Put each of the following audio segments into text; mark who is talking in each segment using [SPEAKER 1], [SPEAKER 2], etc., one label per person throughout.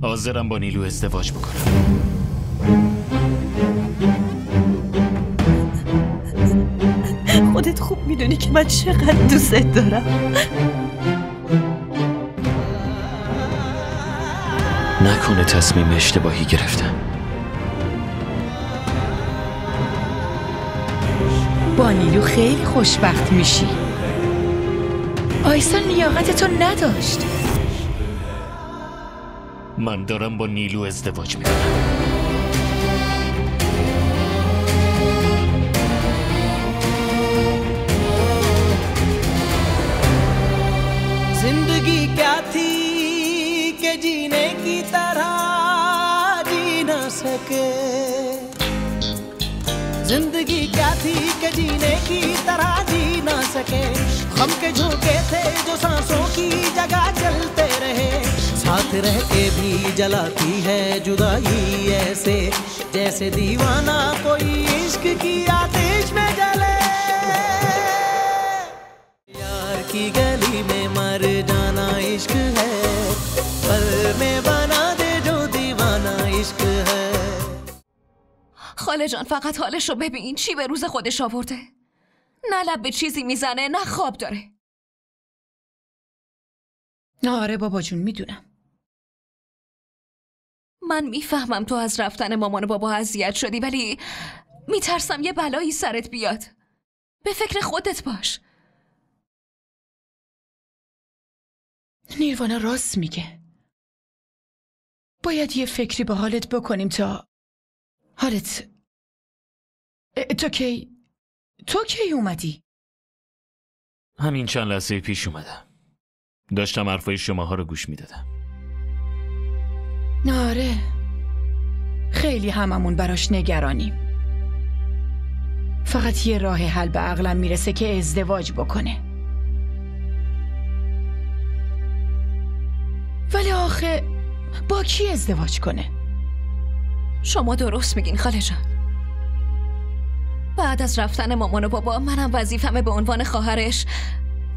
[SPEAKER 1] حاضرم با نیلو ازدواج بکنم.
[SPEAKER 2] خودت خوب میدونی که من چقدر دوست دارم.
[SPEAKER 1] نکنه تصمیم اشتباهی گرفتم.
[SPEAKER 3] با نیلو خیلی خوشبخت میشی. آیسا لیاقتتو نداشت.
[SPEAKER 1] من دارم با نیلو ازدواج میکنم.
[SPEAKER 4] जिंदगी क्या थी कि जीने की तरह जी न सके, जिंदगी क्या थी कि जीने की तरह जी न सके, गम के झोंके थे जो सांसों की जगह चलते रहे, साथ रह के भी जलाती है जुदाई ऐसे, जैसे दीवाना कोई इश्क की आतिश में जले, यार की गली में मर जाना इश्क है, पल में बना दे जो दीवाना इश्क है.
[SPEAKER 2] خاله جان فقط حالش رو ببین، چی به روز خودش آورده. نه لب به چیزی میزنه نه خواب داره.
[SPEAKER 3] آره بابا جون میدونم.
[SPEAKER 2] من میفهمم تو از رفتن مامان و بابا اذیت شدی، ولی میترسم یه بلایی سرت بیاد. به فکر خودت باش.
[SPEAKER 3] نیروانا راست میگه. باید یه فکری به حالت بکنیم تا حالت. تو کی اومدی؟
[SPEAKER 1] همین چند لحظه پیش اومدم. داشتم حرفای شماها رو گوش میدادم.
[SPEAKER 3] آره خیلی هممون براش نگرانیم. فقط یه راه حل به عقلم میرسه که ازدواج بکنه. ولی آخه با کی ازدواج کنه؟
[SPEAKER 2] شما درست میگین خاله جان. بعد از رفتن مامان و بابا منم وظیفمه به عنوان خواهرش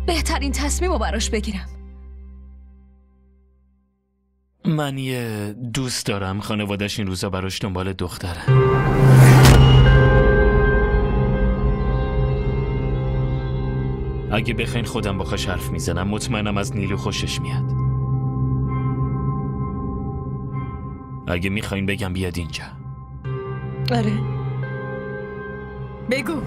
[SPEAKER 2] بهترین تصمیم رو براش بگیرم.
[SPEAKER 1] من یه دوست دارم، خانوادش این روزا براش دنبال دختره. اگه بخواین خودم باهاش حرف میزنم، مطمئنم از نیلو خوشش میاد. اگه میخواین بگم بیاد اینجا.
[SPEAKER 2] آره بگو.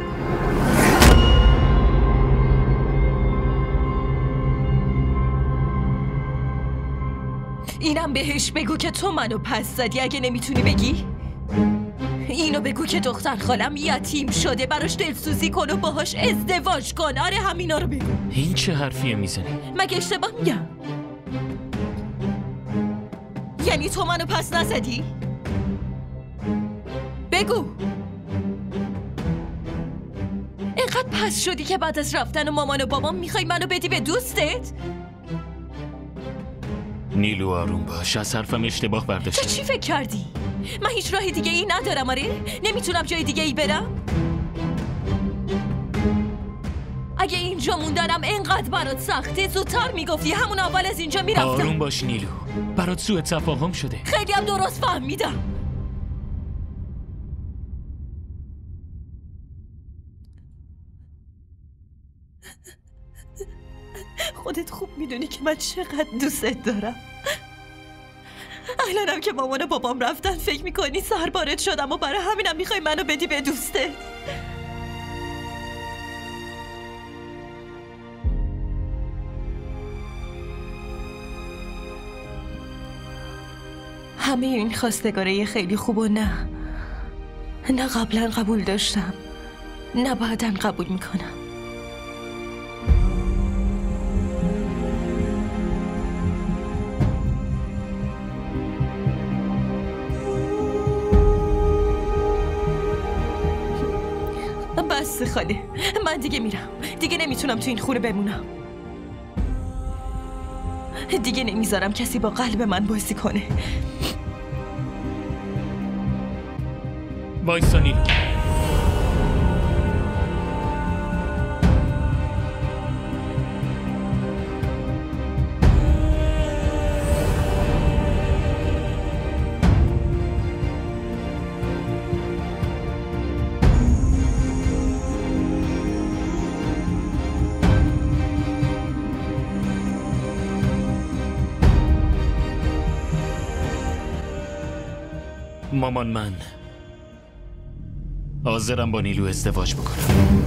[SPEAKER 2] اینم بهش بگو که تو منو پس زدی اگه نمیتونی بگی. اینو بگو که دختر خالم یتیم شده، براش دلسوزی کن و باهاش ازدواج کن. آره همینا رو بگو.
[SPEAKER 1] این چه حرفیه میزنی؟
[SPEAKER 2] مگه اشتباه میگم؟ یعنی تو منو پس نزدی؟ بگو. اینقدر پس شدی که بعد از رفتن مامان و بابام میخوای منو بدی به دوستت؟
[SPEAKER 1] نیلو آروم باش، از حرفم اشتباه برداشتی.
[SPEAKER 2] تو چی فکر کردی؟ من هیچ راه دیگه ای ندارم. آره؟ نمیتونم جای دیگه ای برم؟ اگه اینجا موندنم اینقدر برات سخته زودتر میگفتی، همون اول از اینجا میرفتم.
[SPEAKER 1] آروم باش نیلو، برات سوء تفاهم شده.
[SPEAKER 2] خیلی هم درست فهمیدم. خودت خوب میدونی که من چقدر دوستت دارم. الانم که مامان و بابام رفتن فکر میکنی سربارت شدم و برای همینم میخوای منو بدی به دوستت. همه این خواستگاره خیلی خوب و نه قبلا قبول داشتم نه بعداً قبول میکنم. بس خاله، من دیگه میرم. دیگه نمیتونم تو این خونه بمونم. دیگه نمیذارم کسی با قلب من بازی کنه.
[SPEAKER 1] وایسا نیلو. مامان، من حاضرم با نیلو ازدواج بکنم.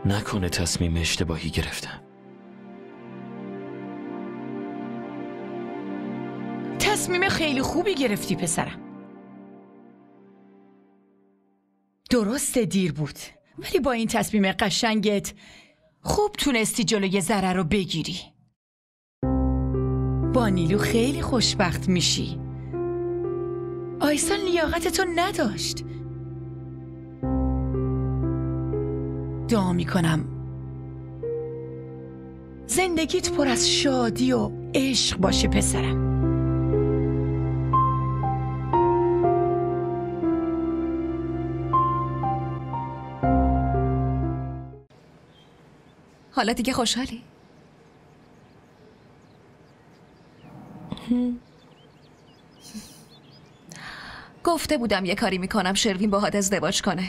[SPEAKER 1] نکنه تصمیم اشتباهی گرفتم.
[SPEAKER 3] تصمیم خیلی خوبی گرفتی پسرم. درسته دیر بود، ولی با این تصمیم قشنگت خوب تونستی جلوی ضرر رو بگیری. با نیلو خیلی خوشبخت میشی. آیسان لیاقتتو نداشت. دعا میکنم زندگیت پر از شادی و عشق باشه پسرم.
[SPEAKER 2] حالا دیگه خوشحالی؟ گفته بودم یه کاری میکنم شروین باهات ازدواج کنه،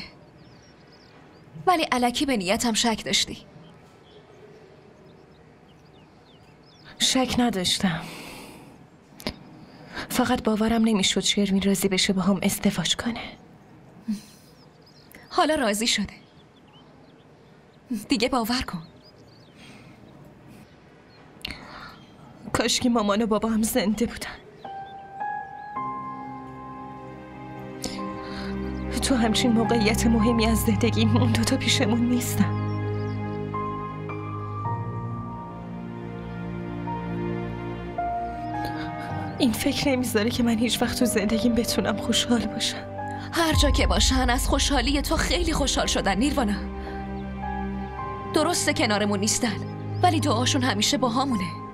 [SPEAKER 2] ولی الکی به نیتم شک داشتی.
[SPEAKER 5] شک نداشتم، فقط باورم نمیشد شروین راضی بشه با هم ازدواج کنه.
[SPEAKER 2] حالا راضی شده، دیگه باور کن.
[SPEAKER 5] کاش که مامان و بابا هم زنده بودن. تو همچین موقعیت مهمی از زندگیم اون دوتا پیشمون نیستن. این فکر نمیذاره که من هیچ وقت تو زندگیم بتونم خوشحال باشم.
[SPEAKER 2] هر جا که باشن از خوشحالی تو خیلی خوشحال شدن نیروانا. درسته کنارمون نیستن، ولی دعاشون همیشه با همونه.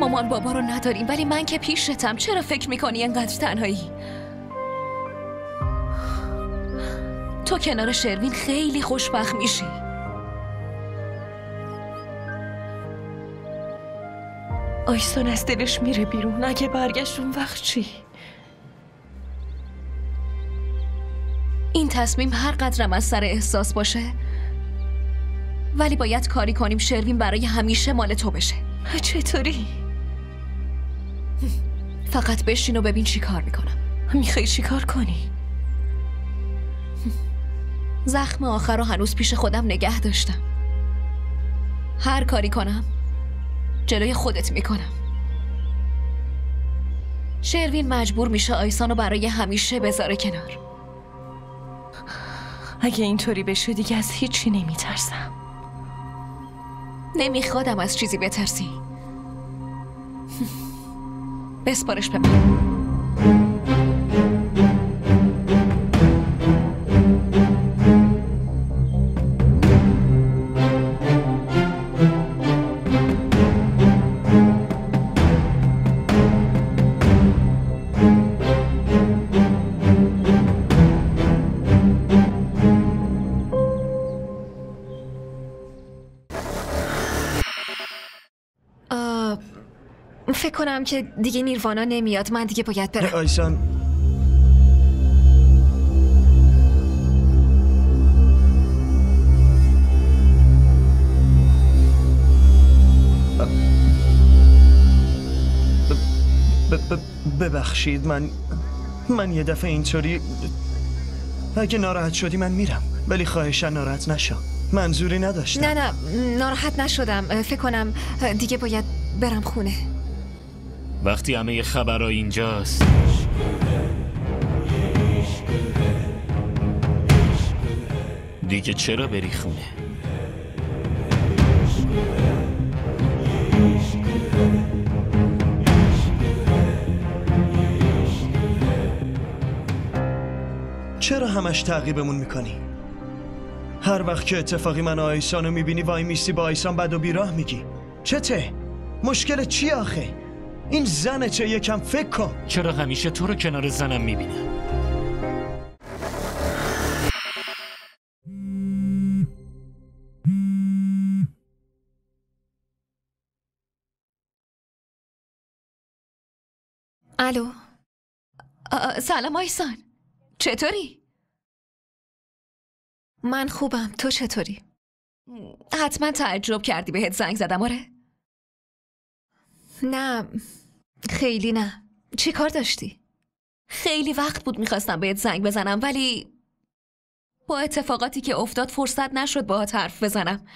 [SPEAKER 2] مامان بابا رو نداریم، ولی من که پیشتم. چرا فکر میکنی انقدر تنهایی؟ تو کنار شروین خیلی خوشبخت میشی.
[SPEAKER 5] آیسان از دلش میره بیرون. اگه برگشت اون وقت چی؟
[SPEAKER 2] این تصمیم هر قدرم از سر احساس باشه، ولی باید کاری کنیم شروین برای همیشه مال تو بشه.
[SPEAKER 5] چطوری؟
[SPEAKER 2] فقط بشین و ببین چی کار میکنم. میخوای چی کار کنی؟
[SPEAKER 6] زخم آخر رو هنوز پیش خودم نگه داشتم. هر کاری کنم جلوی خودت میکنم. شروین مجبور میشه آیسان رو برای همیشه بذاره کنار.
[SPEAKER 2] اگه اینطوری بشه دیگه از هیچی نمیترسم.
[SPEAKER 6] نمیخوادم از چیزی بترسی. بسپارش به من. فکر کنم که دیگه نیروانا نمیاد. من دیگه باید برم.
[SPEAKER 7] آیسان ببخشید من یه دفعه اینطوری اگه ناراحت شدی من میرم، ولی خواهشاً ناراحت نشو. منظوری نداشتم.
[SPEAKER 6] نه ناراحت نشدم. فکر کنم دیگه باید برم خونه.
[SPEAKER 1] وقتی همه خبرها اینجاست دیگه چرا بری خونه؟
[SPEAKER 7] چرا همش تعقیبمون میکنی؟ هر وقت که اتفاقی من آیسانو میبینی وای میستی با آیسان بد و بیراه میگی. چته؟ مشکل چی آخه؟ این زنه چه؟ یکم فکر کن.
[SPEAKER 1] چرا همیشه تو رو کنار زنم میبینم؟
[SPEAKER 6] الو. سلام آیسان، چطوری؟ من خوبم، تو چطوری؟ حتما تعجب کردی بهت زنگ زدم. آره؟ نه خیلی نه. چی کار داشتی؟ خیلی وقت بود میخواستم بهت زنگ بزنم ولی با اتفاقاتی که افتاد فرصت نشد باهات حرف بزنم.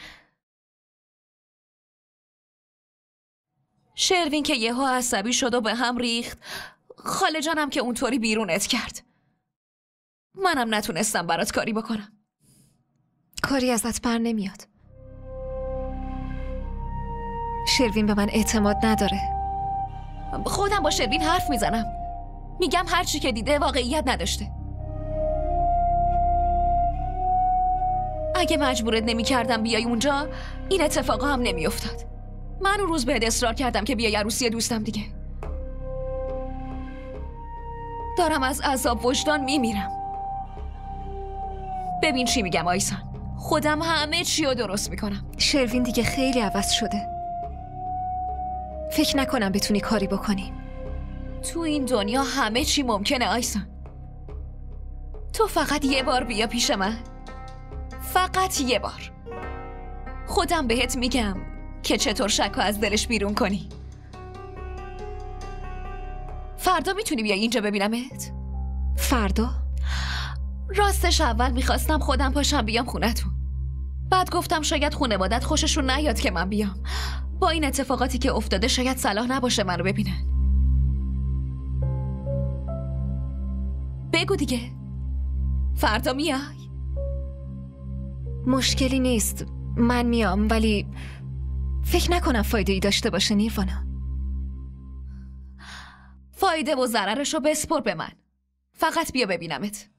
[SPEAKER 6] شروین که یهو عصبی شد و به هم ریخت، خاله جانم که اونطوری بیرونت کرد. منم نتونستم برات کاری بکنم. کاری ازت بر نمیاد. شروین به من اعتماد نداره. خودم با شروین حرف میزنم، میگم هرچی که دیده واقعیت نداشته. اگه مجبورت نمی کردم بیای اونجا این اتفاقا هم نمی افتاد. من اون روز بهت اصرار کردم که بیای عروسی دوستم دیگه. دارم از عذاب وجدان میمیرم. ببین چی میگم آیسان، خودم همه چی رو درست میکنم. شروین دیگه خیلی عوض شده. فکر نکنم بتونی کاری بکنی. تو این دنیا همه چی ممکنه آیسان. تو فقط یه بار بیا پیش من، فقط یه بار. خودم بهت میگم که چطور شکو از دلش بیرون کنی. فردا میتونی بیای اینجا ببینمت؟ فردا؟ راستش اول میخواستم خودم پاشم بیام خونتون، بعد گفتم شاید خانوادت خوششون نیاد که من بیام. با این اتفاقاتی که افتاده شاید صلاح نباشه منو ببینن. بگو دیگه، فردا میای؟ مشکلی نیست، من میام، ولی فکر نکنم فایده ای داشته باشه نیروانا. فایده و ضررشو بسپر به من، فقط بیا ببینمت.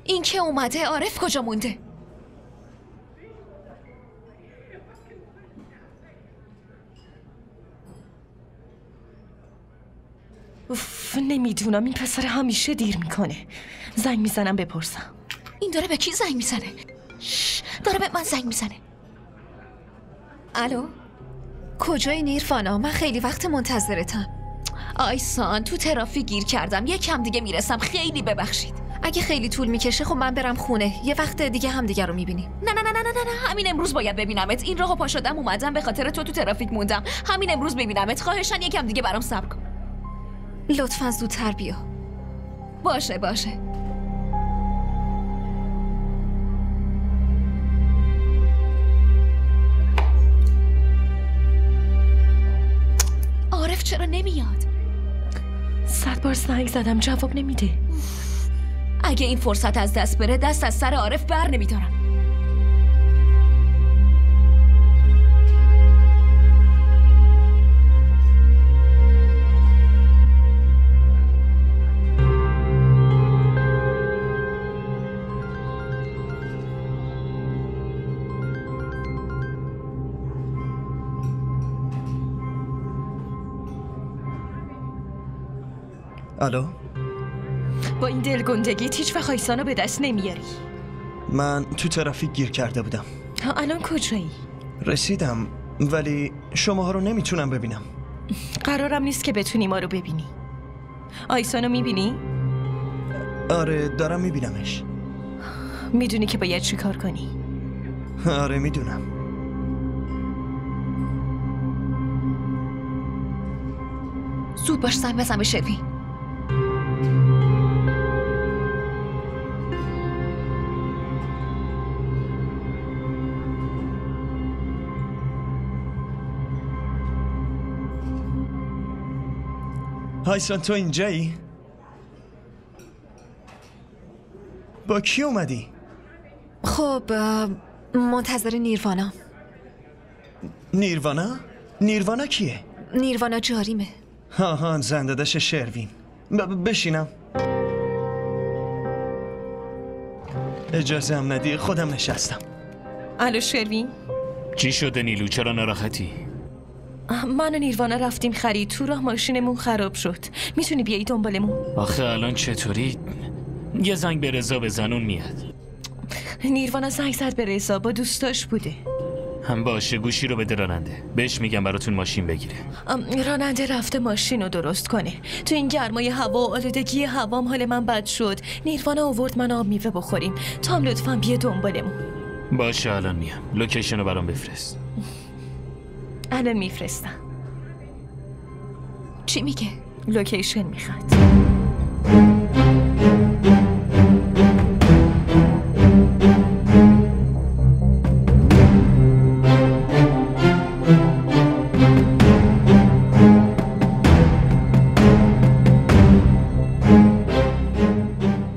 [SPEAKER 6] این که اومده، عارف کجا مونده؟
[SPEAKER 2] نمیدونم، این پسر همیشه دیر میکنه. زنگ میزنم بپرسم.
[SPEAKER 6] این داره به کی زنگ میزنه؟ داره به من زنگ میزنه. الو؟ کجایی نیروانا؟ من خیلی وقت منتظرتم. آیسان، تو ترافیک گیر کردم، یکم دیگه میرسم، خیلی ببخشید. اگه خیلی طول میکشه خب من برم خونه، یه وقت دیگه هم دیگه رو میبینیم. نه نه نه نه نه نه، همین امروز باید ببینمت. این راهو پا شدم اومدم، به خاطر تو ترافیک موندم. همین امروز ببینمت، خواهشاً یکم دیگه برام صبر کن. لطفاً زودتر بیا. باشه باشه. عارف چرا نمیاد؟
[SPEAKER 2] 100 بار زنگ زدم جواب نمیده.
[SPEAKER 6] اگه این فرصت از دست بره، دست از سر عارف بر نمیدارم.
[SPEAKER 7] الو؟
[SPEAKER 2] با این دلگندگیت هیچ وقت آیسانو به دست نمیاری.
[SPEAKER 7] من تو ترافیک گیر کرده بودم.
[SPEAKER 2] الان کجایی؟
[SPEAKER 7] رسیدم ولی شماها رو نمیتونم ببینم.
[SPEAKER 2] قرارم نیست که بتونی ما رو ببینی. آیسانو میبینی؟
[SPEAKER 7] آره دارم میبینمش.
[SPEAKER 2] میدونی که باید چی کار کنی؟
[SPEAKER 7] آره میدونم.
[SPEAKER 6] زود باش زنگ بزن به شروین.
[SPEAKER 7] آیسان تو اینجایی؟ با کی اومدی؟
[SPEAKER 6] خب منتظر نیروانا.
[SPEAKER 7] نیروانا؟ نیروانا کیه؟
[SPEAKER 6] نیروانا جاریمه.
[SPEAKER 7] ها زندادش شروین. بشینم. اجازه هم ندی، خودم نشستم.
[SPEAKER 2] الو شروین؟
[SPEAKER 1] چی شده نیلو؟ چرا ناراحتی؟
[SPEAKER 2] من و نیروانا رفتیم خرید، تو راه ماشینمون خراب شد. میتونی بیایی دنبالمون؟
[SPEAKER 1] آخه الان چطوری؟ یه زنگ به رضا بزن، اون میاد.
[SPEAKER 2] نیروانا زنگ زد به رضا، با دوستاش بوده.
[SPEAKER 1] هم باشه، گوشی رو بده راننده، بهش میگم براتون ماشین بگیره.
[SPEAKER 2] راننده رفته ماشین رو درست کنه. تو این گرمای هوا و آلودگی هوام حال من بد شد. نیروانا آورد من آب میوه بخوریم. تام لطفاً بیا دنبالمون.
[SPEAKER 1] باشه الان میام. لوکیشن رو برام بفرست.
[SPEAKER 2] الان میفرستم.
[SPEAKER 6] چی میگه؟
[SPEAKER 2] لوکیشن میخواد.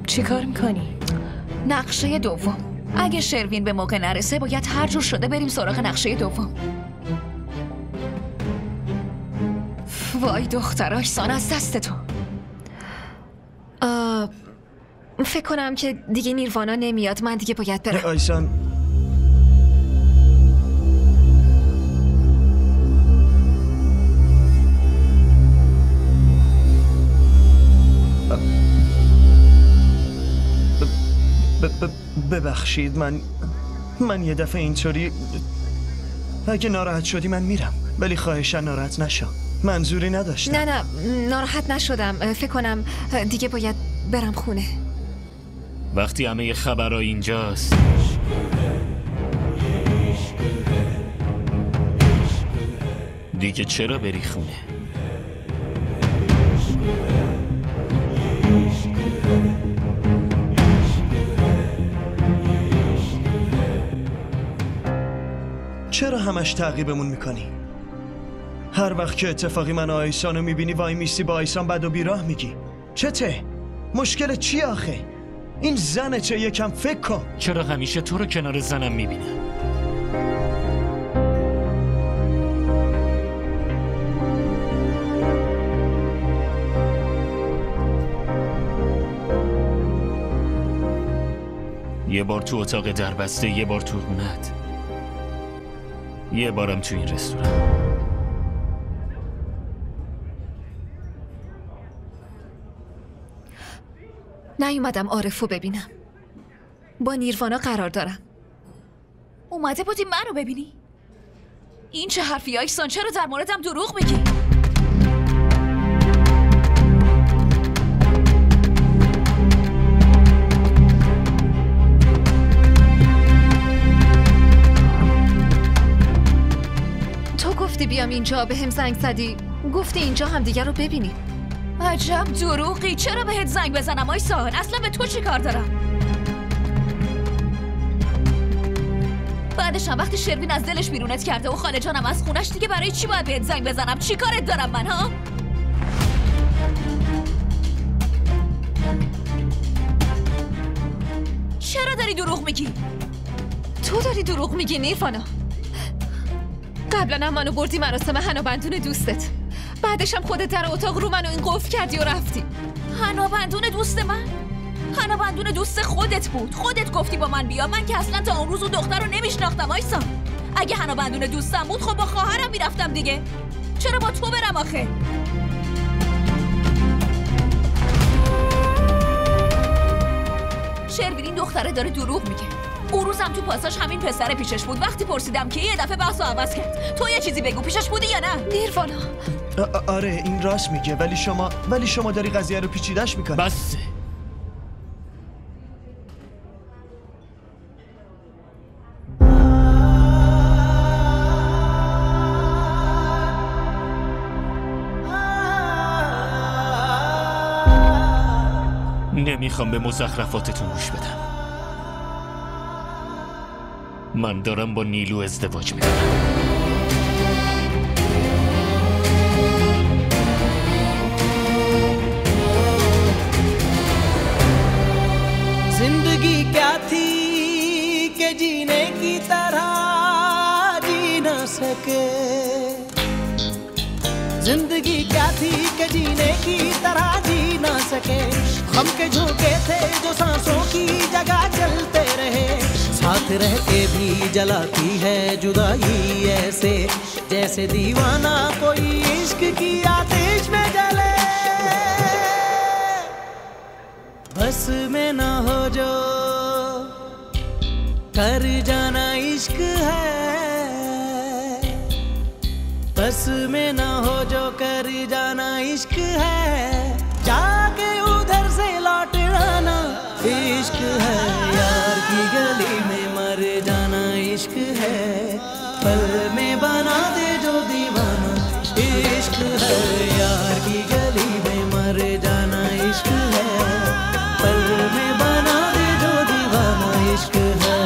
[SPEAKER 2] چی کار میکنی؟
[SPEAKER 6] نقشه دوم. اگه شروین به موقع نرسه باید هر جور شده بریم سراغ نقشه دوم. وای دختراش سان از دست تو. فکر کنم که دیگه نیروانا نمیاد، من دیگه باید برم.
[SPEAKER 7] آیسان ببخشید، من یه دفعه اینطوری، اگه ناراحت شدی من میرم، ولی خواهشاً ناراحت نشو، منظوری نداشتم.
[SPEAKER 6] نه ناراحت نشدم، فکر کنم دیگه باید برم خونه.
[SPEAKER 1] وقتی همه خبرها اینجاست دیگه چرا بری خونه؟
[SPEAKER 7] چرا همش تعقیبمون میکنی؟ هر وقت که اتفاقی من آیسانو میبینی وای میستی با آیسان بد و بیراه میگی. چته؟ مشکل چی آخه؟ این زنه چه؟ یکم فکر کن.
[SPEAKER 1] چرا همیشه تو رو کنار زنم میبینم؟ یه بار تو اتاق دربسته، یه بار تو خونت، یه بارم تو این رستوران.
[SPEAKER 6] نیومدم عارفو ببینم. با نیروانا قرار دارم. اومده بودی منو ببینی؟ این چه حرفی آیسان؟ چرا در موردم دروغ میگی؟ تو گفتی بیام اینجا، به هم زنگ زدی، گفتی اینجا هم دیگر رو ببینی. عجب دروغی. چرا بهت زنگ بزنم آیسان؟ اصلا به تو چی کار دارم؟ بعدش هم وقتی شروین از دلش بیرونت کرده و خاله جانم از خونش، دیگه برای چی باید بهت زنگ بزنم؟ چی کارت دارم من ها؟ چرا داری دروغ میگی؟ تو داری دروغ میگی نیروانا. قبلا هم منو بردی مراسم حنابندون دوستت، بعدش هم خودت در اتاق رو منو این قفل کردی و رفتی. حنابندون دوست من؟ حنابندون دوست خودت بود. خودت گفتی با من بیا. من که اصلا تا اون روز اون دختر رو نمیشناختم آیسان. اگه حنابندون دوستم بود خب با خواهرم میرفتم دیگه. چرا با تو برم آخه؟ شروین این دختره داره دروغ میگه. اون روزم تو پاساژ همین پسر پیشش بود. وقتی پرسیدم که یه دفعه بحثو عوض کرد. تو یه چیزی بگو، پیشش بودی یا نه؟ نیروانا.
[SPEAKER 7] آره این راست میگه، ولی شما داری قضیه رو پیچیده‌اش میکنی.
[SPEAKER 1] بس. نمیخوام به مزخرفاتتون گوش بدم. من دارم با نیلو ازدواج میکنم.
[SPEAKER 4] जिंदगी क्या थी कि जीने की तरह जी न सके, जिंदगी क्या थी कि जीने की तरह जी न सके, गम के झोंके थे जो सांसों की जगह चलते रहे, साथ रह के भी जलाती है जुदाई ऐसे, जैसे दीवाना कोई इश्क की आतिश में जले। बस में ना हो जो कर जाना इश्क है, बस में ना हो जो कर जाना इश्क है, जाके उधर से लौट आना इश्क है, यार की गली में मर जाना इश्क है, पल में बना दे जो दीवाना इश्क है, यार की गली में मर जाना इश्क है, पल में बना दे जो दीवाना इश्क है,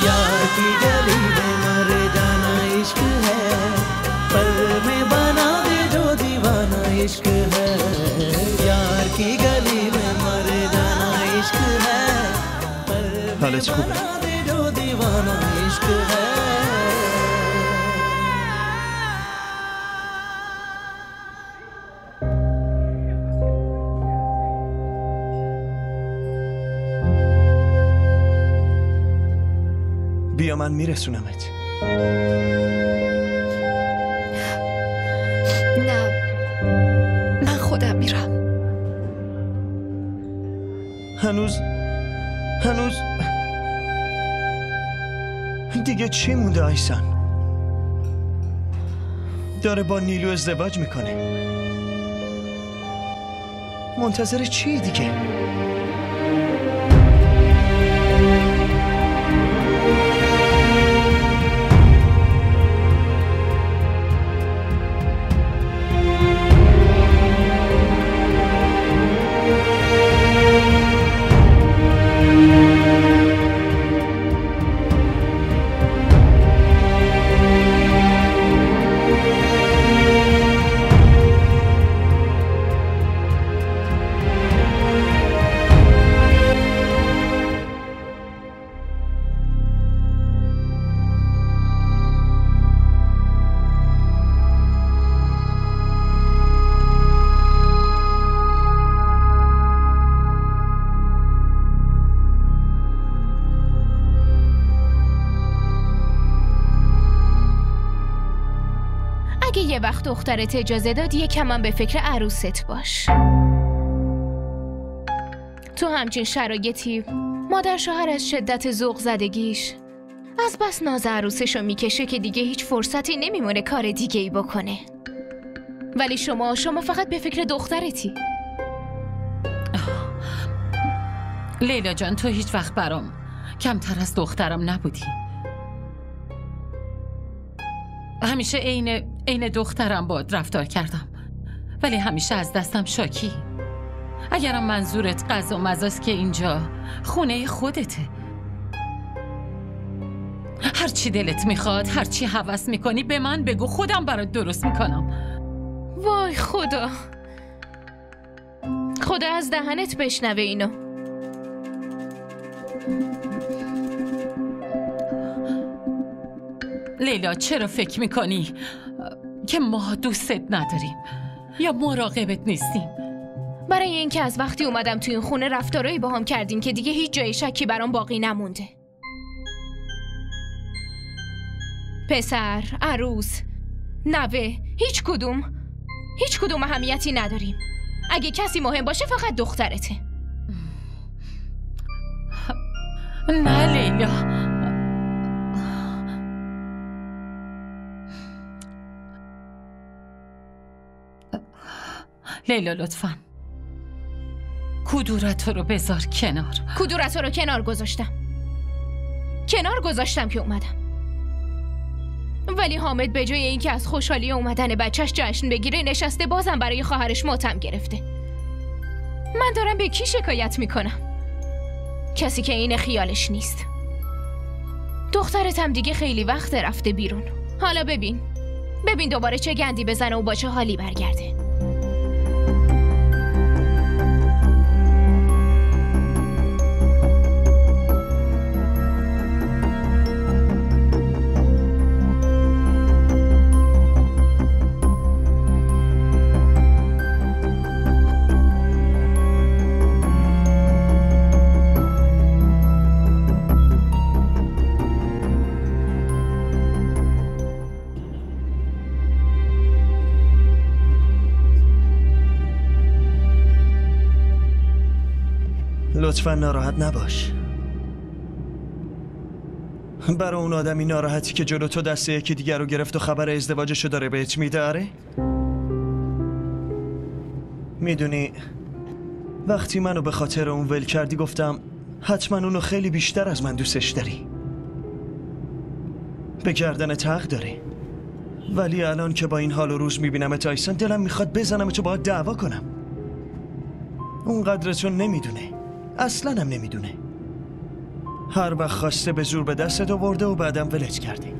[SPEAKER 4] यार की गली में मर जाना इश्क है, पल में बना दे जो दीवाना इश्क है, यार की गली में मर जाना इश्क है, पल में बना दे जो दीवाना इश्क है।
[SPEAKER 7] بیا من میرسونمت.
[SPEAKER 6] نه من خودم میرم.
[SPEAKER 7] هنوز دیگه چی مونده آیسان؟ داره با نیلو ازدواج میکنه. منتظر چی دیگه؟
[SPEAKER 8] اگه یه وقت دخترت اجازه داد یکم هم به فکر عروست باش. تو همچین شرایطی مادر شوهر از شدت ذوق زدگیش از بس ناز عروسشو میکشه که دیگه هیچ فرصتی نمیمونه کار دیگه ای بکنه. ولی شما فقط به فکر دخترتی.
[SPEAKER 3] لیلا جان، تو هیچ وقت برام کمتر از دخترم نبودی. همیشه عین دخترم باد رفتار کردم، ولی همیشه از دستم شاکی. اگرم منظورت غذا و مزاست که اینجا خونه خودته، هر چی دلت میخواد، هر چی هوس میکنی به من بگو، خودم برات درست میکنم.
[SPEAKER 8] وای خدا از دهنت بشنوه اینو.
[SPEAKER 3] لیلا، چرا فکر میکنی که ما دوستت نداریم یا مراقبت نیستیم؟
[SPEAKER 8] برای اینکه از وقتی اومدم تو این خونه رفتارایی باهام کردین که دیگه هیچ جای شکی برام باقی نمونده. پسر، عروس، نوه، هیچ کدوم اهمیتی نداریم. اگه کسی مهم باشه فقط دخترته.
[SPEAKER 3] نه لیلا، لیلا لطفاً کدورت رو بذار کنار.
[SPEAKER 8] کدورت رو کنار گذاشتم که اومدم. ولی حامد به جای اینکه از خوشحالی اومدن بچهش جشن بگیره نشسته بازم برای خواهرش ماتم گرفته. من دارم به کی شکایت میکنم؟ کسی که این خیالش نیست. دخترت هم دیگه خیلی وقت رفته بیرون. حالا ببین دوباره چه گندی بزنه و با چه حالی برگرده.
[SPEAKER 7] لطفاً ناراحت نباش. برای اون آدمی ناراحتی که جلو تو دست یکی دیگر رو گرفت و خبر ازدواجشو داره بهت میده. آره؟ میدونی وقتی منو به خاطر اون ول کردی گفتم حتما اونو خیلی بیشتر از من دوستش داری. به گردنت حق داری. ولی الان که با این حال و روز میبینم آیسان دلم میخواد بزنم تو باهات دعوا کنم. اون قدرتون نمیدونه، اصلا هم نمیدونه. هر وقت خواسته به زور به دستت آورده و بعدم ولت کرده.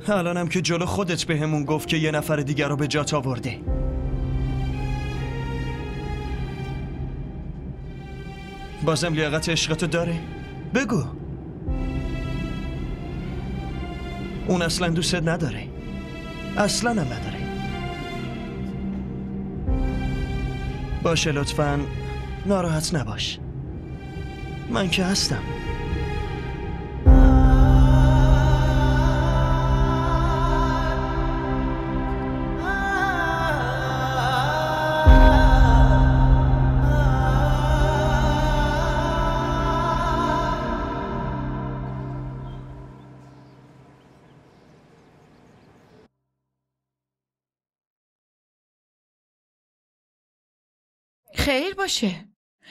[SPEAKER 7] الانم که جلو خودت به همون گفت که یه نفر دیگر رو به جات آورده. بازم لیاقت عشقتو داره؟ بگو. اون اصلا دوستت نداره، اصلا هم نداره. باشه لطفاً ناراحت نباش، من که هستم.
[SPEAKER 3] خیر باشه.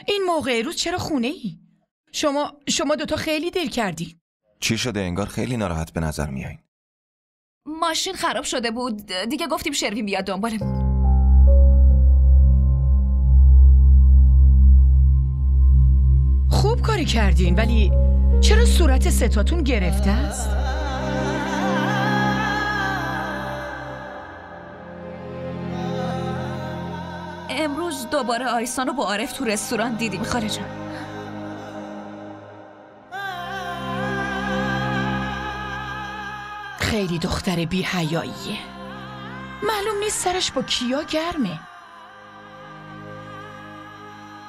[SPEAKER 3] این موقع روز چرا خونه ای؟ شما دوتا خیلی دیر کردی.
[SPEAKER 9] چی شده؟ انگار خیلی ناراحت به نظر میایین.
[SPEAKER 6] ماشین خراب شده بود دیگه، گفتیم شروین بیاد دنبالمون.
[SPEAKER 3] خوب کاری کردین، ولی چرا صورت ستاتون گرفته است؟
[SPEAKER 6] امروز دوباره آیسانو با عارف تو رستوران دیدیم خاله جان.
[SPEAKER 3] خیلی دختر بی حیاییه. معلوم نیست سرش با کیا گرمه.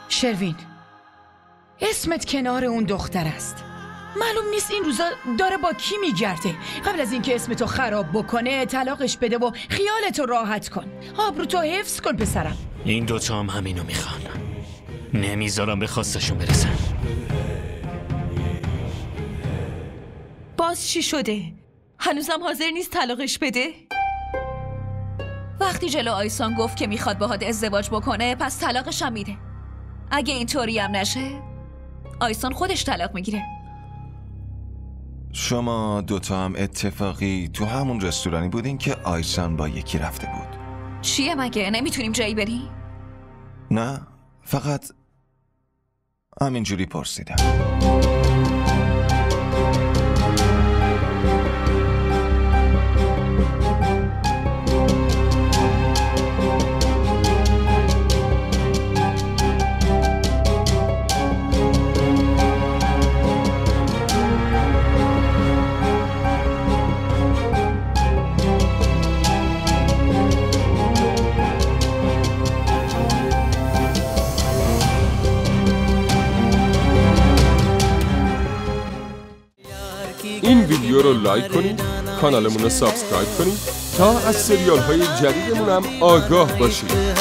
[SPEAKER 3] شروین، اسمت کنار اون دختر است.
[SPEAKER 10] معلوم نیست این روزا داره با کی میگرده. قبل از اینکه اسمتو خراب بکنه طلاقش بده و خیالتو راحت کن. آبروتو حفظ کن پسرم.
[SPEAKER 1] این دوتا هم همینو میخوان. نمیذارم به خواستشون برسن.
[SPEAKER 2] باز چی شده؟ هنوزم حاضر نیست طلاقش بده؟
[SPEAKER 6] وقتی جلو آیسان گفت که میخواد باهات ازدواج بکنه پس طلاقش هم میده. اگه اینطوری هم نشه آیسان خودش طلاق میگیره.
[SPEAKER 9] شما دوتا هم اتفاقی تو همون رستورانی بودین که آیسان با یکی رفته بود؟
[SPEAKER 6] چیه مگه؟ نمیتونیم جایی بریم؟
[SPEAKER 9] نه، فقط همینجوری پرسیدم.
[SPEAKER 11] این ویدیو رو لایک کنید، کانالمون رو سابسکرایب کنید تا از سریال های جدیدمون هم آگاه باشید.